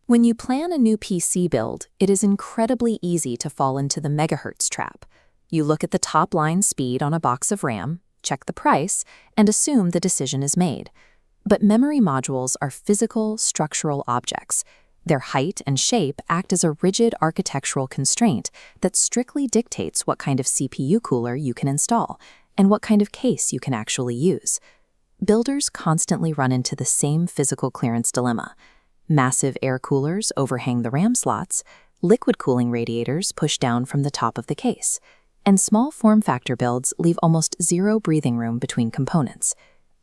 When you plan a new PC build, it is incredibly easy to fall into the megahertz trap. You look at the top line speed on a box of RAM, check the price, and assume the decision is made. But memory modules are physical, structural objects. Their height and shape act as a rigid architectural constraint that strictly dictates what kind of CPU cooler you can install and what kind of case you can actually use. Builders constantly run into the same physical clearance dilemma. Massive air coolers overhang the RAM slots, liquid cooling radiators push down from the top of the case, and small form factor builds leave almost zero breathing room between components.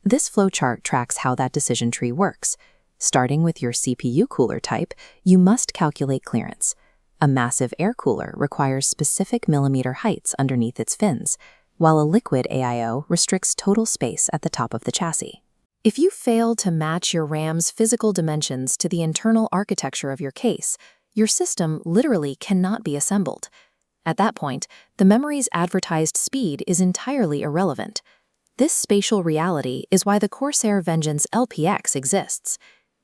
This flowchart tracks how that decision tree works. Starting with your CPU cooler type, you must calculate clearance. A massive air cooler requires specific millimeter heights underneath its fins, while a liquid AIO restricts total space at the top of the chassis. If you fail to match your RAM's physical dimensions to the internal architecture of your case, your system literally cannot be assembled. At that point, the memory's advertised speed is entirely irrelevant. This spatial reality is why the Corsair Vengeance LPX exists.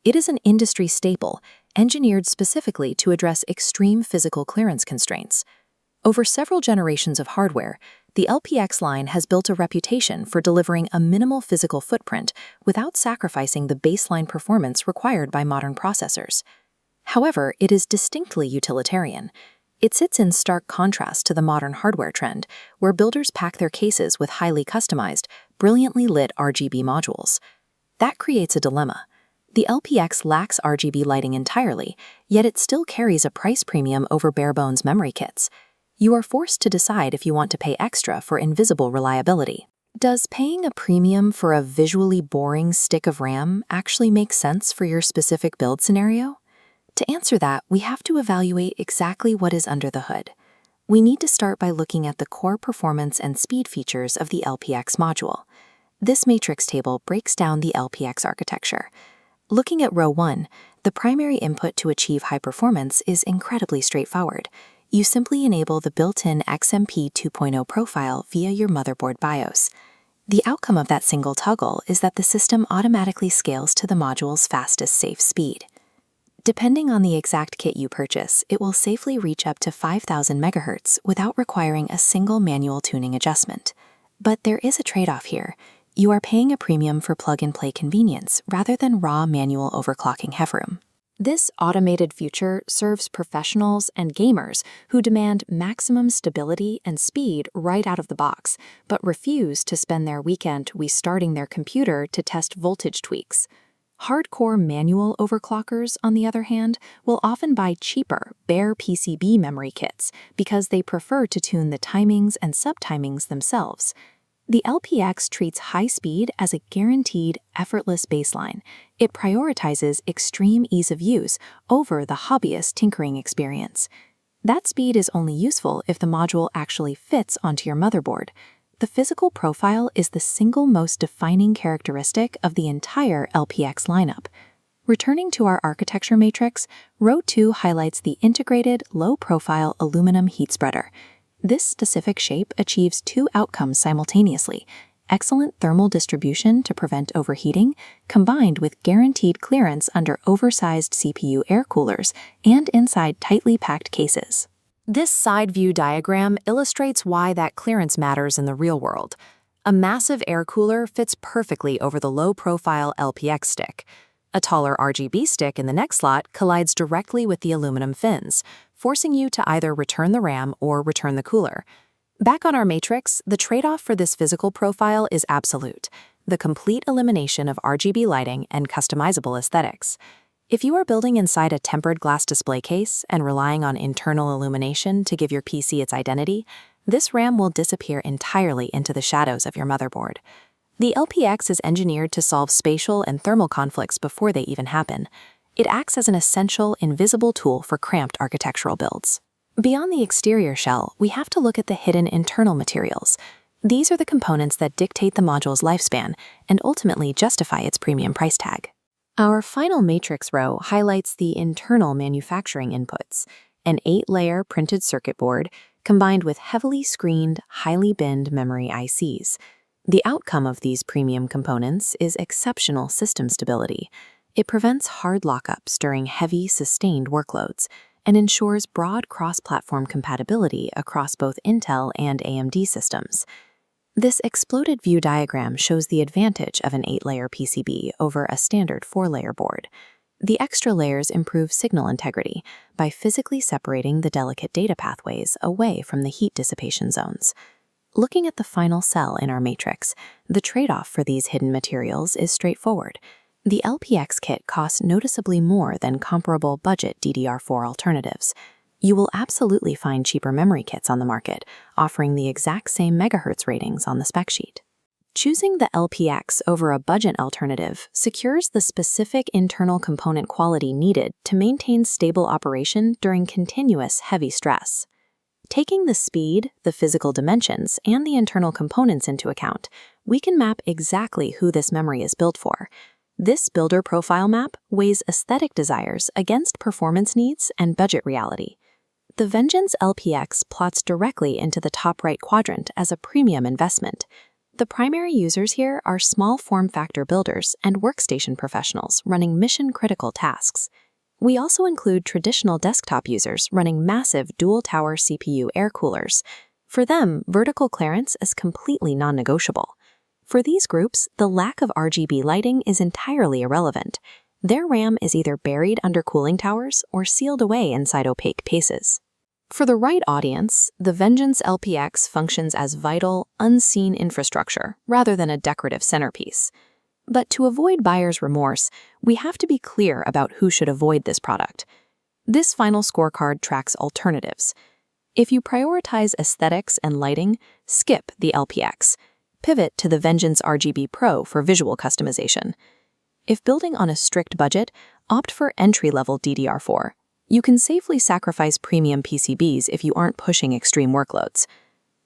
It is an industry staple, engineered specifically to address extreme physical clearance constraints. Over several generations of hardware, the LPX line has built a reputation for delivering a minimal physical footprint without sacrificing the baseline performance required by modern processors. However, it is distinctly utilitarian. It sits in stark contrast to the modern hardware trend, where builders pack their cases with highly customized, brilliantly lit RGB modules. That creates a dilemma. The LPX lacks RGB lighting entirely, yet it still carries a price premium over bare-bones memory kits. You are forced to decide if you want to pay extra for invisible reliability. Does paying a premium for a visually boring stick of RAM actually make sense for your specific build scenario? To answer that, we have to evaluate exactly what is under the hood. We need to start by looking at the core performance and speed features of the LPX module. This matrix table breaks down the LPX architecture. Looking at row 1, the primary input to achieve high performance is incredibly straightforward. You simply enable the built-in XMP 2.0 profile via your motherboard BIOS. The outcome of that single toggle is that the system automatically scales to the module's fastest safe speed. Depending on the exact kit you purchase, it will safely reach up to 5,000 MHz without requiring a single manual tuning adjustment. But there is a trade-off here. You are paying a premium for plug-and-play convenience rather than raw manual overclocking headroom. This automated future serves professionals and gamers who demand maximum stability and speed right out of the box, but refuse to spend their weekend restarting their computer to test voltage tweaks. Hardcore manual overclockers, on the other hand, will often buy cheaper, bare PCB memory kits because they prefer to tune the timings and subtimings themselves. The LPX treats high speed as a guaranteed, effortless baseline. It prioritizes extreme ease of use over the hobbyist tinkering experience. That speed is only useful if the module actually fits onto your motherboard. The physical profile is the single most defining characteristic of the entire LPX lineup. Returning to our architecture matrix, row 2 highlights the integrated, low-profile aluminum heat spreader. This specific shape achieves two outcomes simultaneously: excellent thermal distribution to prevent overheating, combined with guaranteed clearance under oversized CPU air coolers and inside tightly packed cases. This side view diagram illustrates why that clearance matters in the real world. A massive air cooler fits perfectly over the low-profile LPX stick. A taller RGB stick in the next slot collides directly with the aluminum fins, forcing you to either return the RAM or return the cooler. Back on our matrix, the trade-off for this physical profile is absolute: the complete elimination of RGB lighting and customizable aesthetics. If you are building inside a tempered glass display case and relying on internal illumination to give your PC its identity, this RAM will disappear entirely into the shadows of your motherboard. The LPX is engineered to solve spatial and thermal conflicts before they even happen. It acts as an essential, invisible tool for cramped architectural builds. Beyond the exterior shell, we have to look at the hidden internal materials. These are the components that dictate the module's lifespan and ultimately justify its premium price tag. Our final matrix row highlights the internal manufacturing inputs: an 8-layer printed circuit board combined with heavily screened, highly binned memory ICs. The outcome of these premium components is exceptional system stability. It prevents hard lockups during heavy, sustained workloads and ensures broad cross-platform compatibility across both Intel and AMD systems. This exploded view diagram shows the advantage of an 8-layer PCB over a standard 4-layer board. The extra layers improve signal integrity by physically separating the delicate data pathways away from the heat dissipation zones. Looking at the final cell in our matrix, the trade-off for these hidden materials is straightforward. The LPX kit costs noticeably more than comparable budget DDR4 alternatives. You will absolutely find cheaper memory kits on the market, offering the exact same megahertz ratings on the spec sheet. Choosing the LPX over a budget alternative secures the specific internal component quality needed to maintain stable operation during continuous heavy stress. Taking the speed, the physical dimensions, and the internal components into account, we can map exactly who this memory is built for. This builder profile map weighs aesthetic desires against performance needs and budget reality. The Vengeance LPX plots directly into the top right quadrant as a premium investment. The primary users here are small form factor builders and workstation professionals running mission-critical tasks. We also include traditional desktop users running massive dual-tower CPU air coolers. For them, vertical clearance is completely non-negotiable. For these groups, the lack of RGB lighting is entirely irrelevant. Their RAM is either buried under cooling towers or sealed away inside opaque cases. For the right audience, the Vengeance LPX functions as vital, unseen infrastructure rather than a decorative centerpiece. But to avoid buyer's remorse, we have to be clear about who should avoid this product. This final scorecard tracks alternatives. If you prioritize aesthetics and lighting, skip the LPX. Pivot to the Vengeance RGB Pro for visual customization. If building on a strict budget, opt for entry-level DDR4. You can safely sacrifice premium PCBs if you aren't pushing extreme workloads.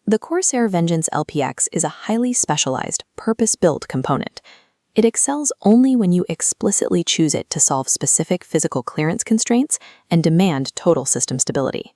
The Corsair Vengeance LPX is a highly specialized, purpose-built component. It excels only when you explicitly choose it to solve specific physical clearance constraints and demand total system stability.